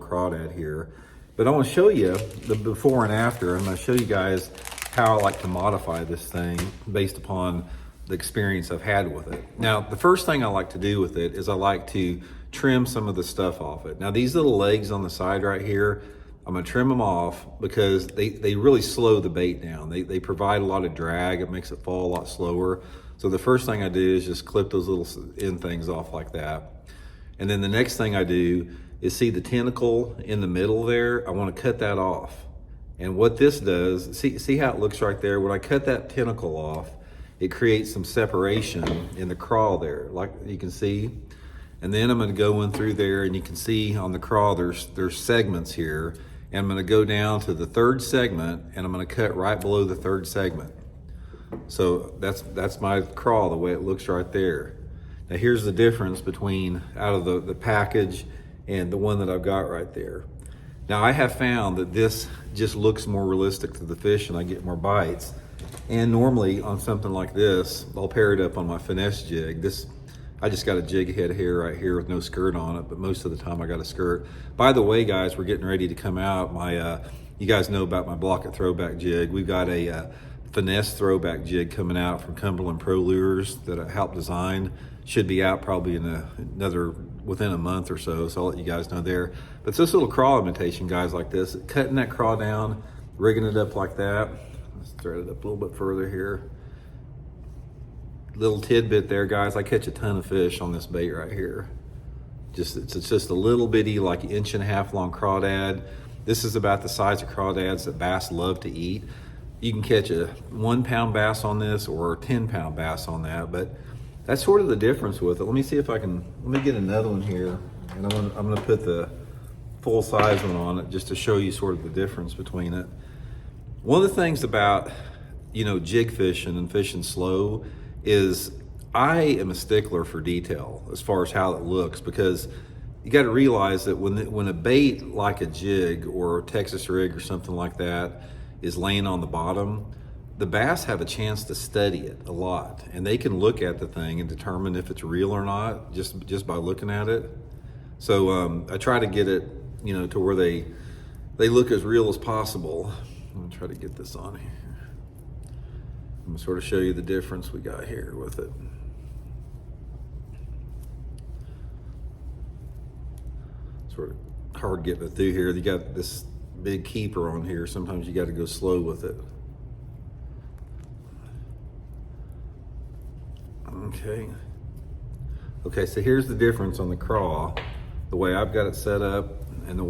crawdad here. But I want to show you the before and after. I'm going to show you guys how I like to modify this thing based upon the experience I've had with it. Now, the first thing I like to do with it is I like to trim some of the stuff off it. Now, these little legs on the side right here, I'm gonna trim them off because they really slow the bait down. They provide a lot of drag. It makes it fall a lot slower. So the first thing I do is just clip those little end things off like that. And then the next thing I do is see the tentacle in the middle there. I wanna cut that off. And what this does, see how it looks right there? When I cut that tentacle off, it creates some separation in the craw there, like you can see. And then I'm gonna go in through there and you can see on the craw, there's segments here. And I'm gonna go down to the third segment and I'm gonna cut right below the third segment. So that's my craw, the way it looks right there. Now here's the difference between out of the package and the one that I've got right there. Now I have found that this just looks more realistic to the fish and I get more bites. And normally on something like this, I'll pair it up on my finesse jig. I just got a jig head here right here with no skirt on it, but most of the time I got a skirt. By the way, guys, we're getting ready to come out. You guys know about my Block It throwback jig. We've got a finesse throwback jig coming out from Cumberland Pro Lures that I helped design. Should be out probably within a month or so, so I'll let you guys know there. But it's this little craw imitation, guys, like this. Cutting that craw down, rigging it up like that. Let's thread it up a little bit further here. Little tidbit there, guys. I catch a ton of fish on this bait right here. It's just a little bitty, like 1.5 inch long crawdad. This is about the size of crawdads that bass love to eat. You can catch a 1 pound bass on this or a 10 pound bass on that, but that's sort of the difference with it. Let me see if I can, let me get another one here, and I'm gonna put the full size one on it just to show you sort of the difference between it. One of the things about, jig fishing and fishing slow is I am a stickler for detail as far as how it looks, because you got to realize that when a bait like a jig or a Texas rig or something like that is laying on the bottom, the bass have a chance to study it a lot, and they can look at the thing and determine if it's real or not just by looking at it. So I try to get it, to where they look as real as possible. I'm gonna try to get this on here. I'm gonna sort of show you the difference we got here with it. Sort of hard getting it through here. You got this big keeper on here. Sometimes you got to go slow with it. Okay, so here's the difference on the craw, the way I've got it set up and the